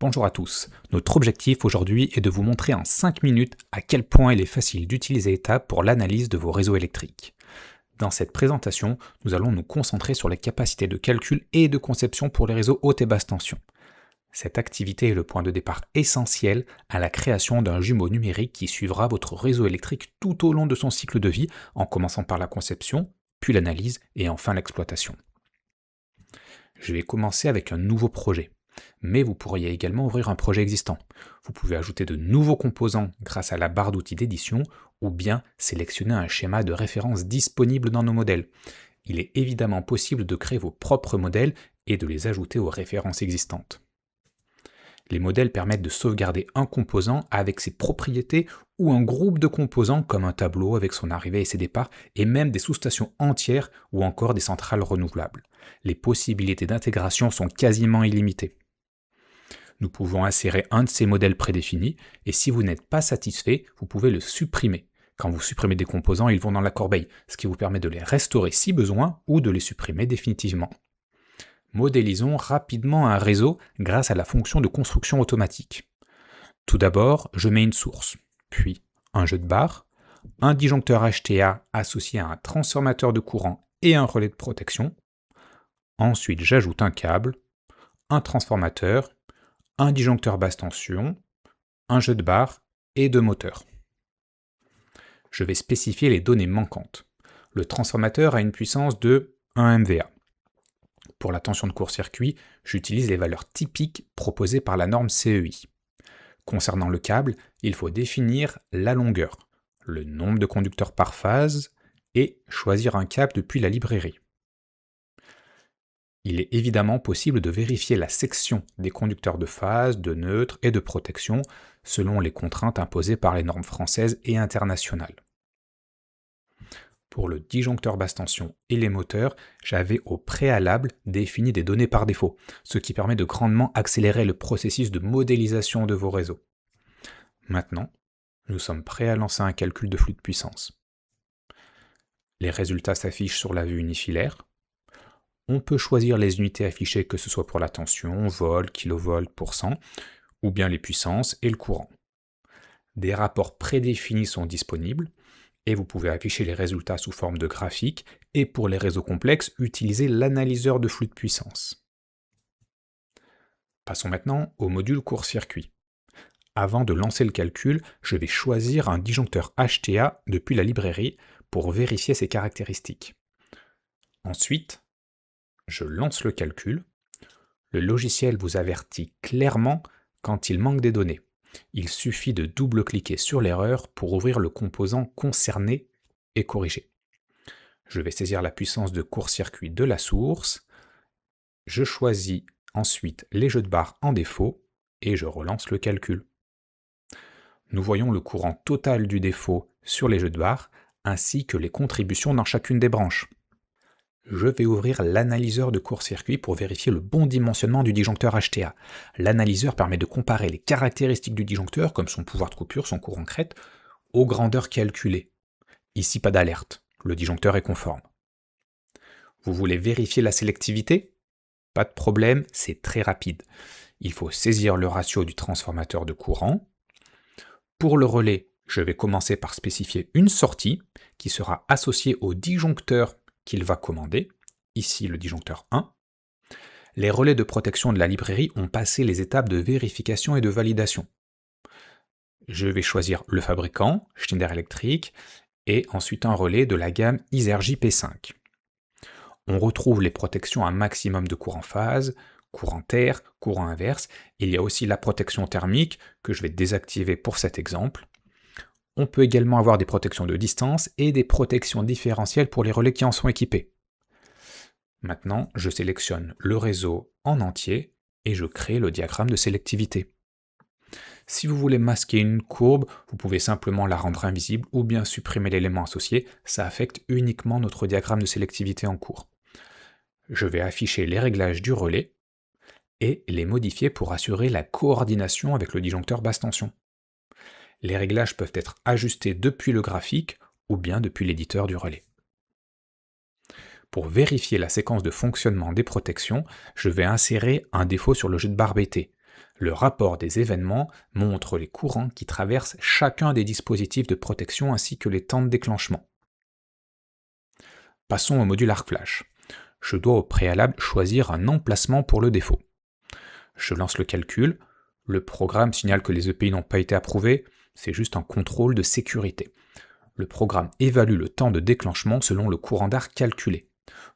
Bonjour à tous, notre objectif aujourd'hui est de vous montrer en 5 minutes à quel point il est facile d'utiliser ETAP pour l'analyse de vos réseaux électriques. Dans cette présentation, nous allons nous concentrer sur les capacités de calcul et de conception pour les réseaux haute et basse tension. Cette activité est le point de départ essentiel à la création d'un jumeau numérique qui suivra votre réseau électrique tout au long de son cycle de vie, en commençant par la conception, puis l'analyse et enfin l'exploitation. Je vais commencer avec un nouveau projet. Mais vous pourriez également ouvrir un projet existant. Vous pouvez ajouter de nouveaux composants grâce à la barre d'outils d'édition ou bien sélectionner un schéma de référence disponible dans nos modèles. Il est évidemment possible de créer vos propres modèles et de les ajouter aux références existantes. Les modèles permettent de sauvegarder un composant avec ses propriétés ou un groupe de composants comme un tableau avec son arrivée et ses départs et même des sous-stations entières ou encore des centrales renouvelables. Les possibilités d'intégration sont quasiment illimitées. Nous pouvons insérer un de ces modèles prédéfinis et si vous n'êtes pas satisfait, vous pouvez le supprimer. Quand vous supprimez des composants, ils vont dans la corbeille, ce qui vous permet de les restaurer si besoin ou de les supprimer définitivement. Modélisons rapidement un réseau grâce à la fonction de construction automatique. Tout d'abord, je mets une source, puis un jeu de barres, un disjoncteur HTA associé à un transformateur de courant et un relais de protection. Ensuite, j'ajoute un câble, un transformateur, un disjoncteur basse tension, un jeu de barres et deux moteurs. Je vais spécifier les données manquantes. Le transformateur a une puissance de 1 MVA. Pour la tension de court-circuit, j'utilise les valeurs typiques proposées par la norme CEI. Concernant le câble, il faut définir la longueur, le nombre de conducteurs par phase et choisir un câble depuis la librairie. Il est évidemment possible de vérifier la section des conducteurs de phase, de neutre et de protection selon les contraintes imposées par les normes françaises et internationales. Pour le disjoncteur basse tension et les moteurs, j'avais au préalable défini des données par défaut, ce qui permet de grandement accélérer le processus de modélisation de vos réseaux. Maintenant, nous sommes prêts à lancer un calcul de flux de puissance. Les résultats s'affichent sur la vue unifilaire. On peut choisir les unités affichées, que ce soit pour la tension, volt, kilovolt, %, ou bien les puissances et le courant. Des rapports prédéfinis sont disponibles, et vous pouvez afficher les résultats sous forme de graphique, et pour les réseaux complexes, utiliser l'analyseur de flux de puissance. Passons maintenant au module court-circuit. Avant de lancer le calcul, je vais choisir un disjoncteur HTA depuis la librairie pour vérifier ses caractéristiques. Ensuite, je lance le calcul. Le logiciel vous avertit clairement quand il manque des données. Il suffit de double-cliquer sur l'erreur pour ouvrir le composant concerné et corriger. Je vais saisir la puissance de court-circuit de la source. Je choisis ensuite les jeux de barres en défaut et je relance le calcul. Nous voyons le courant total du défaut sur les jeux de barres ainsi que les contributions dans chacune des branches. Je vais ouvrir l'analyseur de court-circuit pour vérifier le bon dimensionnement du disjoncteur HTA. L'analyseur permet de comparer les caractéristiques du disjoncteur, comme son pouvoir de coupure, son courant crête, aux grandeurs calculées. Ici, pas d'alerte, le disjoncteur est conforme. Vous voulez vérifier la sélectivité? Pas de problème, c'est très rapide. Il faut saisir le ratio du transformateur de courant. Pour le relais, je vais commencer par spécifier une sortie qui sera associée au disjoncteur qu'il va commander, ici le disjoncteur 1. Les relais de protection de la librairie ont passé les étapes de vérification et de validation. Je vais choisir le fabricant, Schneider Electric, et ensuite un relais de la gamme Isergy P5. On retrouve les protections à maximum de courant phase, courant air, courant inverse. Il y a aussi la protection thermique que je vais désactiver pour cet exemple. On peut également avoir des protections de distance et des protections différentielles pour les relais qui en sont équipés. Maintenant, je sélectionne le réseau en entier et je crée le diagramme de sélectivité. Si vous voulez masquer une courbe, vous pouvez simplement la rendre invisible ou bien supprimer l'élément associé, ça affecte uniquement notre diagramme de sélectivité en cours. Je vais afficher les réglages du relais et les modifier pour assurer la coordination avec le disjoncteur basse tension. Les réglages peuvent être ajustés depuis le graphique ou bien depuis l'éditeur du relais. Pour vérifier la séquence de fonctionnement des protections, je vais insérer un défaut sur le jeu de barres BT. Le rapport des événements montre les courants qui traversent chacun des dispositifs de protection ainsi que les temps de déclenchement. Passons au module ArcFlash. Je dois au préalable choisir un emplacement pour le défaut. Je lance le calcul, le programme signale que les EPI n'ont pas été approuvés, c'est juste un contrôle de sécurité. Le programme évalue le temps de déclenchement selon le courant d'arc calculé.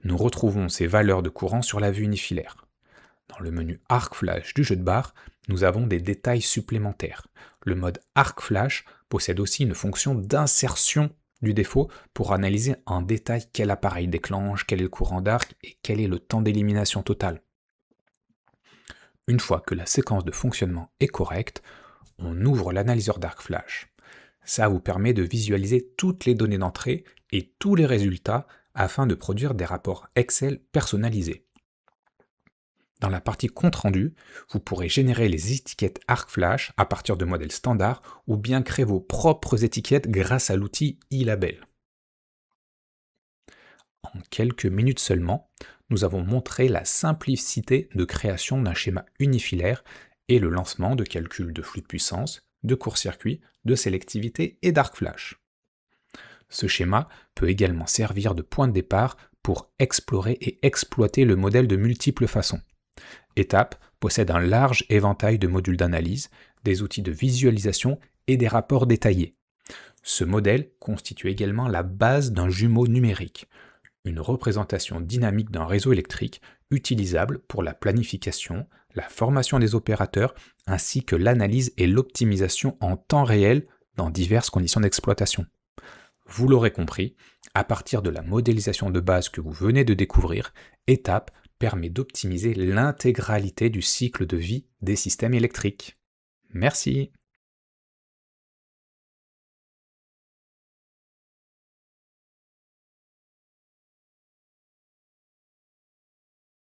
Nous retrouvons ces valeurs de courant sur la vue unifilaire. Dans le menu ArcFlash du jeu de barre, nous avons des détails supplémentaires. Le mode ArcFlash possède aussi une fonction d'insertion du défaut pour analyser en détail quel appareil déclenche, quel est le courant d'arc et quel est le temps d'élimination total. Une fois que la séquence de fonctionnement est correcte, on ouvre l'analyseur d'ArcFlash. Ça vous permet de visualiser toutes les données d'entrée et tous les résultats afin de produire des rapports Excel personnalisés. Dans la partie compte-rendu, vous pourrez générer les étiquettes ArcFlash à partir de modèles standards ou bien créer vos propres étiquettes grâce à l'outil eLabel. En quelques minutes seulement, nous avons montré la simplicité de création d'un schéma unifilaire et le lancement de calculs de flux de puissance, de court-circuit, de sélectivité et d'ArcFlash. Ce schéma peut également servir de point de départ pour explorer et exploiter le modèle de multiples façons. ETAP possède un large éventail de modules d'analyse, des outils de visualisation et des rapports détaillés. Ce modèle constitue également la base d'un jumeau numérique, une représentation dynamique d'un réseau électrique utilisable pour la planification, la formation des opérateurs ainsi que l'analyse et l'optimisation en temps réel dans diverses conditions d'exploitation. Vous l'aurez compris, à partir de la modélisation de base que vous venez de découvrir, ETAP permet d'optimiser l'intégralité du cycle de vie des systèmes électriques. Merci.